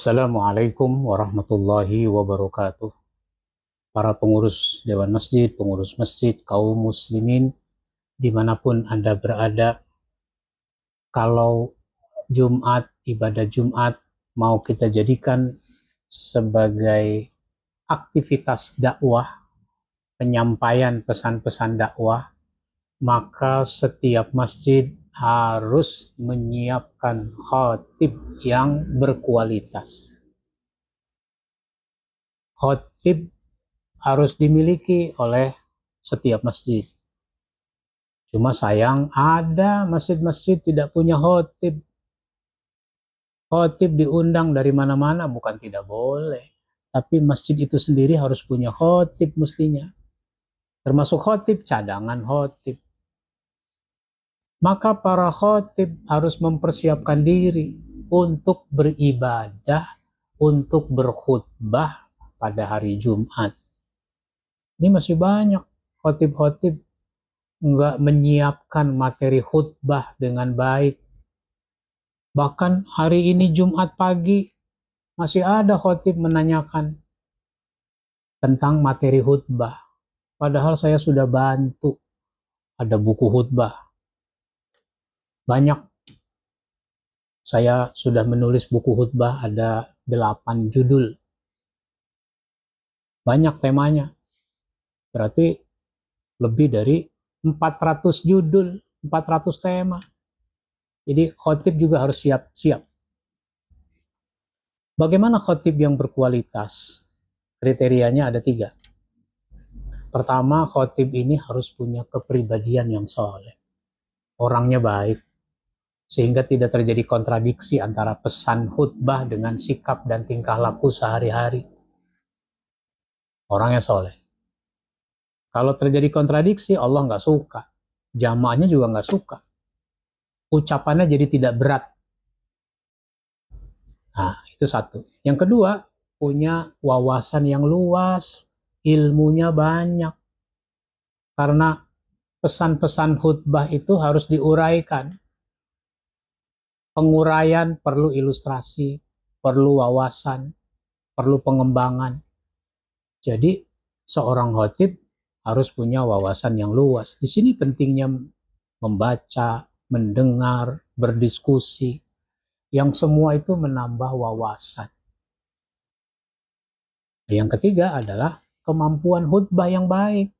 Assalamualaikum warahmatullahi wabarakatuh. Para pengurus Dewan Masjid, pengurus masjid, kaum muslimin, dimanapun Anda berada, kalau Jumat, ibadah Jumat, mau kita jadikan sebagai aktivitas dakwah, penyampaian pesan-pesan dakwah, maka setiap masjid harus menyiapkan khatib yang berkualitas. Khatib harus dimiliki oleh setiap masjid. Cuma sayang ada masjid-masjid tidak punya khotib. Khotib diundang dari mana-mana, bukan tidak boleh. Tapi masjid itu sendiri harus punya khotib mestinya. Termasuk khotib, cadangan khotib. Maka para khotib harus mempersiapkan diri untuk beribadah, untuk berkhutbah pada hari Jumat. Ini masih banyak khotib-khotib nggak menyiapkan materi khutbah dengan baik. Bahkan hari ini Jumat pagi masih ada khotib menanyakan tentang materi khutbah. Padahal saya sudah bantu. Ada buku khutbah. Banyak. Saya sudah menulis buku khutbah, ada 8 judul. Banyak temanya. Berarti lebih dari 400 judul, 400 tema. Jadi khotib juga harus siap-siap. Bagaimana khotib yang berkualitas? Kriterianya ada 3. Pertama, khotib ini harus punya kepribadian yang soleh. Orangnya baik, sehingga tidak terjadi kontradiksi antara pesan khutbah dengan sikap dan tingkah laku sehari-hari. Orangnya soleh. Kalau terjadi kontradiksi, Allah nggak suka. Jamaahnya juga nggak suka. Ucapannya jadi tidak berat. Nah, itu satu. Yang kedua, punya wawasan yang luas, ilmunya banyak. Karena pesan-pesan khutbah itu harus diuraikan. Penguraian perlu ilustrasi, perlu wawasan, perlu pengembangan. Jadi, seorang khatib harus punya wawasan yang luas. Di sini pentingnya membaca, mendengar, berdiskusi. Yang semua itu menambah wawasan. Yang ketiga adalah kemampuan khutbah yang baik.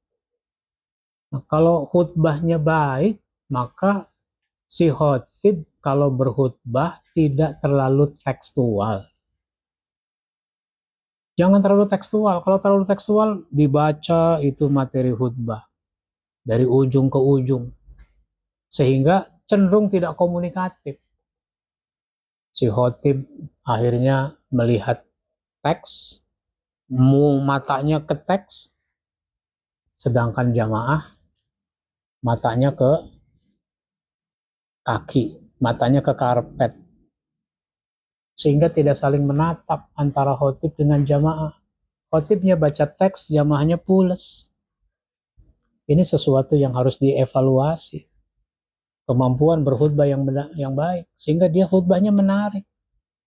Nah, kalau khutbahnya baik, maka si khatib kalau berkhutbah tidak terlalu tekstual. Jangan terlalu tekstual. Kalau terlalu tekstual, dibaca itu materi khutbah dari ujung ke ujung. Sehingga cenderung tidak komunikatif. Si khatib akhirnya melihat teks, matanya ke teks, sedangkan jamaah matanya ke kaki, matanya ke karpet. Sehingga tidak saling menatap antara khatib dengan jamaah. Khatibnya baca teks, jamaahnya pules. Ini sesuatu yang harus dievaluasi. Kemampuan berkhutbah yang baik, sehingga dia khutbahnya menarik.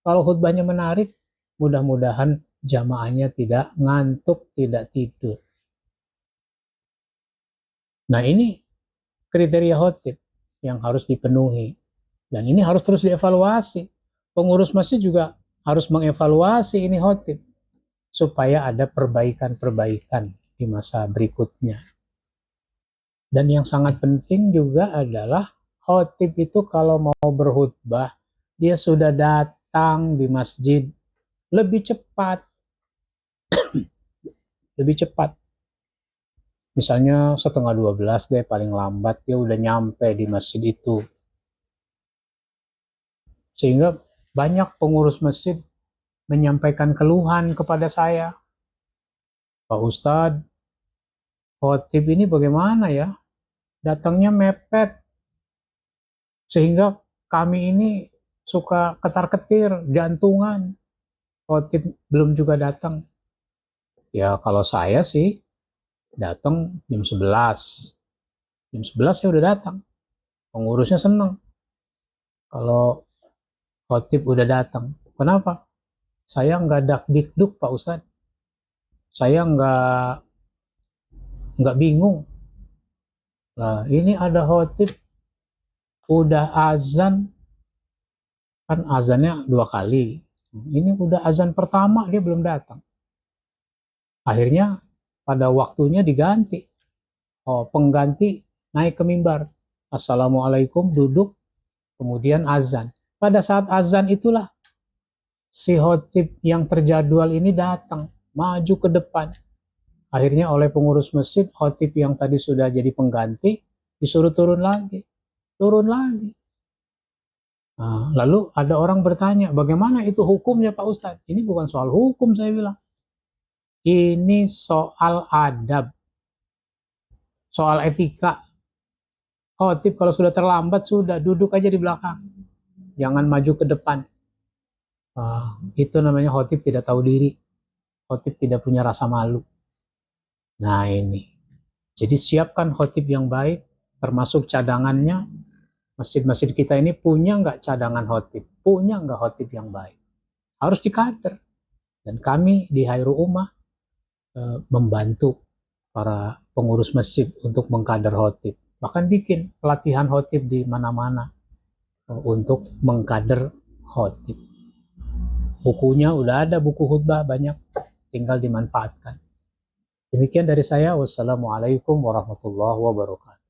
Kalau khutbahnya menarik, mudah-mudahan jamaahnya tidak ngantuk, tidak tidur. Nah, ini kriteria khatib yang harus dipenuhi. Dan ini harus terus dievaluasi. Pengurus masjid juga harus mengevaluasi ini khatib supaya ada perbaikan-perbaikan di masa berikutnya. Dan yang sangat penting juga adalah khatib itu kalau mau berkhutbah, dia sudah datang di masjid lebih cepat. Lebih cepat. Misalnya 11:30 deh paling lambat, dia udah nyampe di masjid itu. Sehingga banyak pengurus masjid menyampaikan keluhan kepada saya. Pak Ustadz, khatib ini bagaimana ya? Datangnya mepet. Sehingga kami ini suka ketar-ketir, jantungan. Khatib belum juga datang. Ya kalau saya sih datang jam 11. Jam 11 saya udah datang. Pengurusnya senang kalau khatib udah datang. Kenapa? Saya nggak dakdikduk Pak Ustadz. Saya nggak bingung. Nah, ini ada khotib udah azan, kan azannya 2 kali. Ini udah azan pertama dia belum datang. Akhirnya pada waktunya diganti. Oh, pengganti naik ke mimbar. Assalamualaikum, duduk, kemudian azan. Pada saat azan itulah si khotib yang terjadwal ini datang, maju ke depan. Akhirnya oleh pengurus masjid, khotib yang tadi sudah jadi pengganti, disuruh turun lagi. Turun lagi. Nah, lalu ada orang bertanya, bagaimana itu hukumnya Pak Ustadz? Ini bukan soal hukum, saya bilang. Ini soal adab, soal etika. Khotib kalau sudah terlambat, sudah duduk aja di belakang. Jangan maju ke depan. Itu namanya khotib tidak tahu diri. Khotib tidak punya rasa malu. Nah ini. Jadi siapkan khotib yang baik, termasuk cadangannya. Masjid-masjid kita ini punya nggak cadangan khotib? Punya nggak khotib yang baik? Harus dikader. Dan kami di Hairul Ummah membantu para pengurus masjid untuk mengkader khotib. Bahkan bikin pelatihan khotib di mana-mana untuk mengkader khotib. Bukunya udah ada, buku khutbah banyak, tinggal dimanfaatkan. Demikian dari saya. Wassalamualaikum warahmatullahi wabarakatuh.